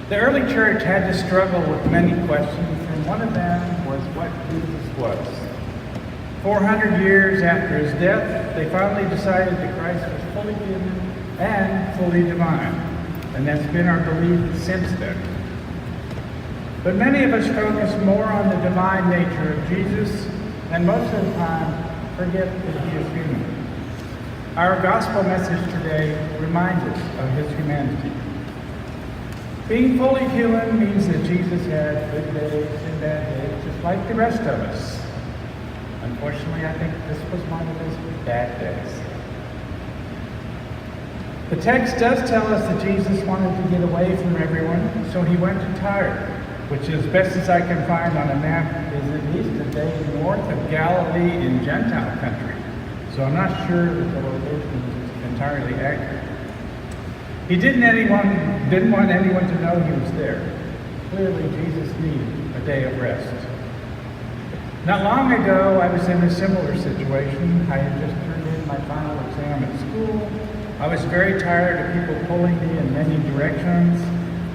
The early church had to struggle with many questions, and one of them was what Jesus was. 400 years after his death, they finally decided that Christ was fully human and fully divine, and that's been our belief since then. But many of us focus more on the divine nature of Jesus, and most of the time forget that he is human. Our gospel message today reminds us of his humanity. Being fully human means that Jesus had good days and bad days, just like the rest of us. Unfortunately, I think this was one of his bad days. The text does tell us that Jesus wanted to get away from everyone, so he went to Tyre, which, as best as I can find on a map, is at least a day north of Galilee in Gentile country. So I'm not sure that the location is entirely accurate. He didn't want anyone to know he was there. Clearly, Jesus needed a day of rest. Not long ago, I was in a similar situation. I had just turned in my final exam at school. I was very tired of people pulling me in many directions.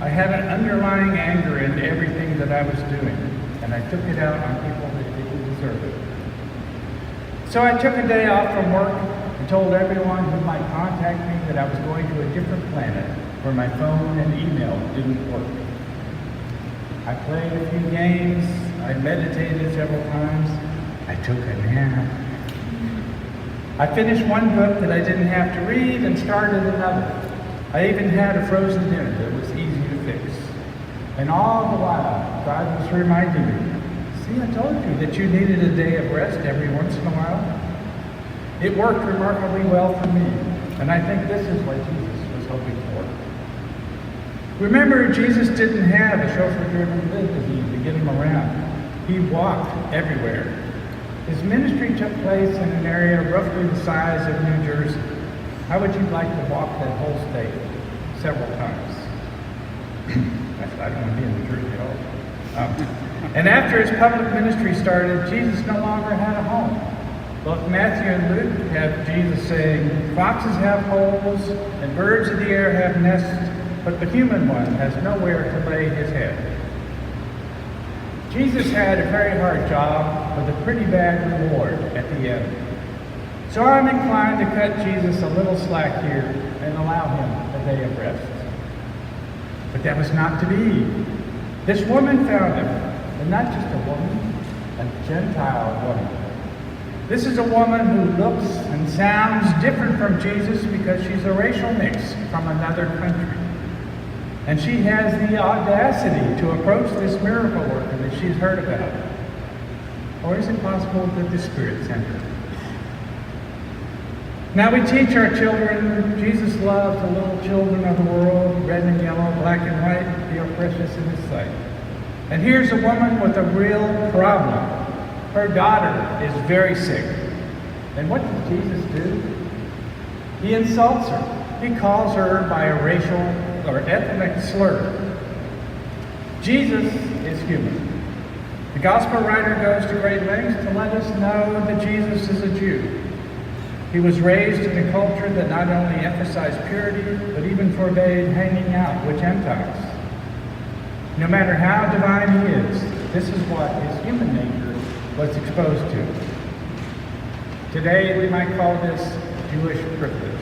I had an underlying anger in everything that I was doing, and I took it out on people that didn't deserve it. So I took a day off from work and told everyone who might contact me that I was going to a different planet where my phone and email didn't work. I played a few games, I meditated several times, I took a nap. I finished one book that I didn't have to read and started another. I even had a frozen dinner that was easy to fix. And all the while, God was reminding me, see, I told you that you needed a day of rest every once in a while. It worked remarkably well for me, and I think this is what Jesus was hoping for. Remember, Jesus didn't have a chauffeur-driven limousine to get him around. He walked everywhere. His ministry took place in an area roughly the size of New Jersey. How would you like to walk that whole state several times? I don't want to be in New Jersey at all. And after his public ministry started, Jesus no longer had a home. Both Matthew and Luke have Jesus saying, foxes have holes and birds of the air have nests, but the human one has nowhere to lay his head. Jesus had a very hard job with a pretty bad reward at the end. So I'm inclined to cut Jesus a little slack here and allow him a day of rest. But that was not to be. This woman found him, and not just a woman, a Gentile woman. This is a woman who looks and sounds different from Jesus because she's a racial mix from another country. And she has the audacity to approach this miracle worker that she's heard about. Or is it possible that the Spirit sent her? Now we teach our children, Jesus loves the little children of the world, red and yellow, black and white, they are precious in his sight. And here's a woman with a real problem. Her daughter is very sick. And what does Jesus do? He insults her. He calls her by a racial or ethnic slur. Jesus is human. The gospel writer goes to great lengths to let us know that Jesus is a Jew. He was raised in a culture that not only emphasized purity, but even forbade hanging out with Gentiles. No matter how divine he is, this is what his human nature was exposed to. Today, we might call this Jewish privilege.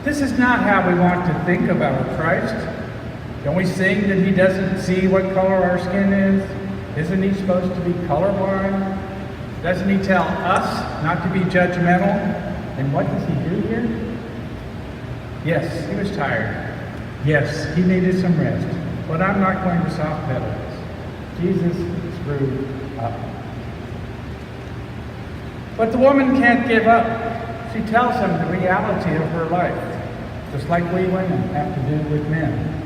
This is not how we want to think about Christ. Don't we sing that he doesn't see what color our skin is? Isn't he supposed to be colorblind? Doesn't he tell us not to be judgmental? And what does he do here? Yes, he was tired. Yes, he needed some rest. But I'm not going to soft pedal this. Jesus screwed up. But the woman can't give up. She tells him the reality of her life, just like we women have to do with men.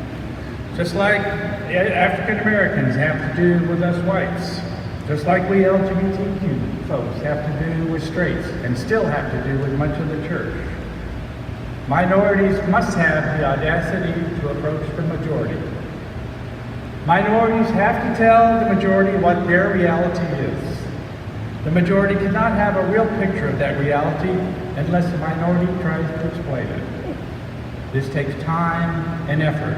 Just like African Americans have to do with us whites. Just like we LGBTQ folks have to do with straights and still have to do with much of the church. Minorities must have the audacity to approach the majority. Minorities have to tell the majority what their reality is. The majority cannot have a real picture of that reality unless the minority tries to explain it. This takes time and effort.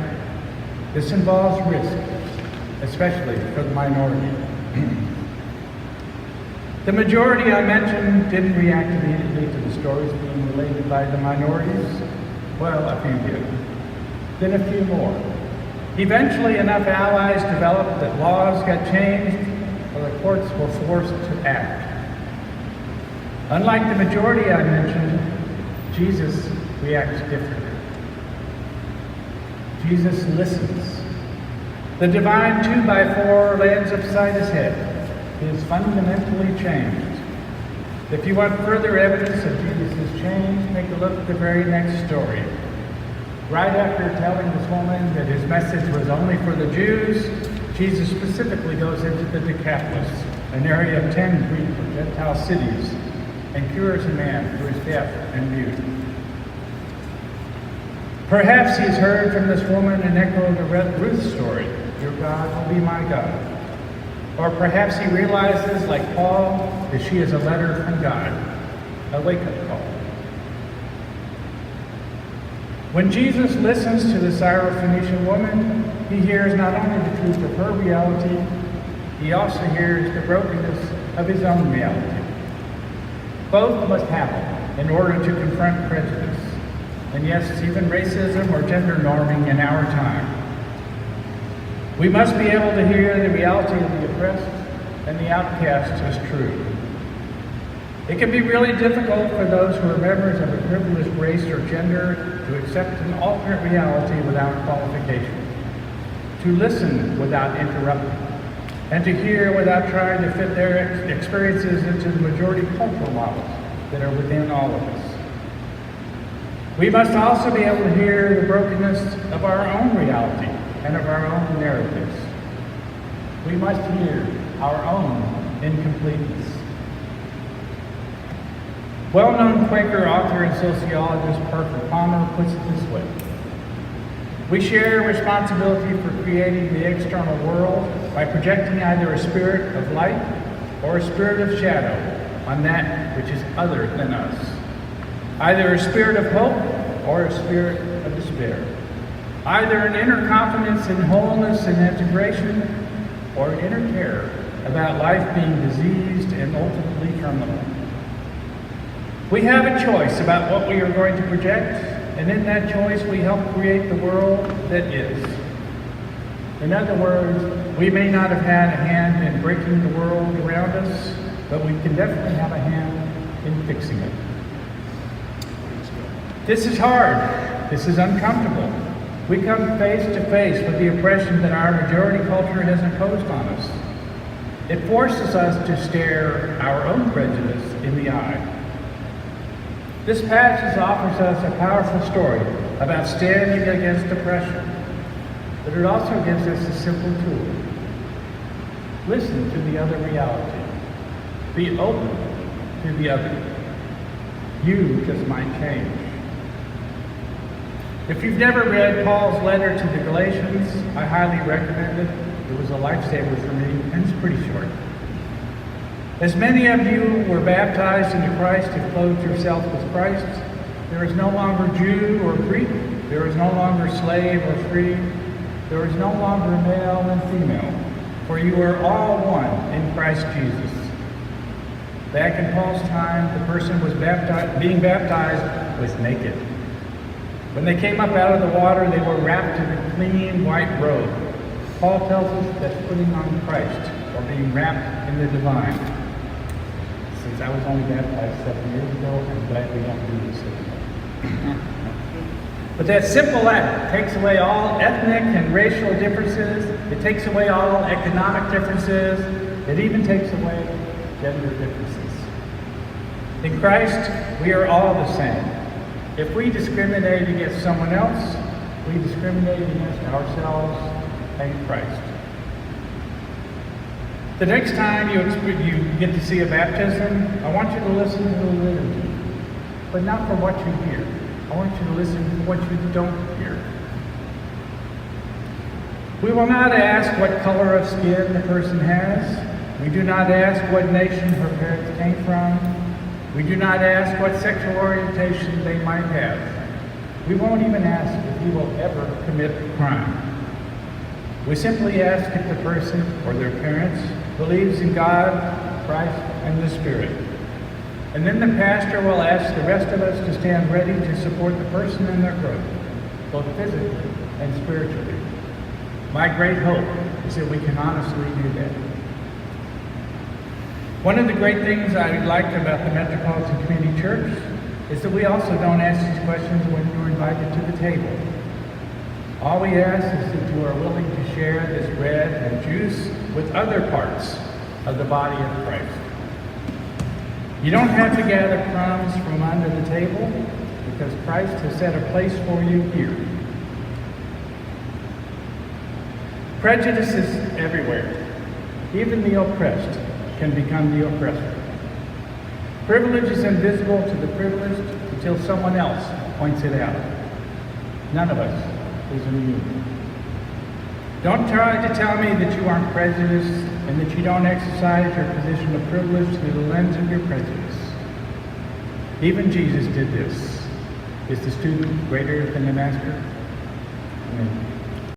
This involves risk, especially for the minority. The majority I mentioned didn't react immediately to the stories being related by the minorities. Well, a few did. Then a few more. Eventually, enough allies developed that laws got changed, or the courts were forced to act. Unlike the majority I mentioned, Jesus reacts differently. Jesus listens. The divine 2x4 lands upside his head. He is fundamentally changed. If you want further evidence of Jesus' change, take a look at the very next story. Right after telling this woman that his message was only for the Jews, Jesus specifically goes into the Decapolis, an area of 10 Greek or Gentile cities, and cures a man who is deaf and mute. Perhaps he's heard from this woman an echo of the Ruth story, your God will be my God. Or perhaps he realizes, like Paul, that she is a letter from God, a wake-up call. When Jesus listens to the Syrophoenician woman, he hears not only the truth of her reality, he also hears the brokenness of his own reality. Both must happen in order to confront prejudice, and yes, even racism or gender norming in our time. We must be able to hear the reality of the oppressed and the outcast as true. It can be really difficult for those who are members of a privileged race or gender to accept an alternate reality without qualification, to listen without interrupting, and to hear without trying to fit their experiences into the majority cultural models that are within all of us. We must also be able to hear the brokenness of our own reality and of our own narratives. We must hear our own incompleteness. Well-known Quaker author and sociologist Parker Palmer puts it this way: we share responsibility for creating the external world by projecting either a spirit of light or a spirit of shadow on that which is other than us, either a spirit of hope or a spirit of despair, either an inner confidence in wholeness and integration or inner terror about life being diseased and ultimately terminal. We have a choice about what we are going to project, and in that choice we help create the world that is. In other words, we may not have had a hand in breaking the world around us, but we can definitely have a hand in fixing it. This is hard. This is uncomfortable. We come face to face with the oppression that our majority culture has imposed on us. It forces us to stare our own prejudice in the eye. This passage offers us a powerful story about standing against oppression, but it also gives us a simple tool. Listen to the other reality. Be open to the other. You just might change. If you've never read Paul's letter to the Galatians, I highly recommend it. It was a lifesaver for me, and it's pretty short. As many of you were baptized into Christ and clothed yourself with Christ, there is no longer Jew or Greek, there is no longer slave or free, there is no longer male and female, for you are all one in Christ Jesus. Back in Paul's time, the person was being baptized was naked. When they came up out of the water, they were wrapped in a clean white robe. Paul tells us that's putting on Christ, or being wrapped in the divine. Since I was only baptized 7 years ago, I'm glad we don't do this anymore. But that simple act takes away all ethnic and racial differences. It takes away all economic differences. It even takes away gender differences. In Christ, we are all the same. If we discriminate against someone else, we discriminate against ourselves and Christ. The next time you get to see a baptism, I want you to listen to the liturgy, but not for what you hear. I want you to listen to what you don't hear. We will not ask what color of skin the person has. We do not ask what nation her parents came from. We do not ask what sexual orientation they might have. We won't even ask if he will ever commit a crime. We simply ask if the person or their parents believes in God, Christ, and the Spirit. And then the pastor will ask the rest of us to stand ready to support the person in their growth, both physically and spiritually. My great hope is that we can honestly do that. One of the great things I liked about the Metropolitan Community Church is that we also don't ask these questions when you're invited to the table. All we ask is that you are willing to share this bread and juice with other parts of the body of Christ. You don't have to gather crumbs from under the table because Christ has set a place for you here. Prejudice is everywhere. Even the oppressed can become the oppressor. Privilege is invisible to the privileged until someone else points it out. None of us is immune. Don't try to tell me that you aren't prejudiced and that you don't exercise your position of privilege through the lens of your prejudice. Even Jesus did this. Is the student greater than the master? Amen.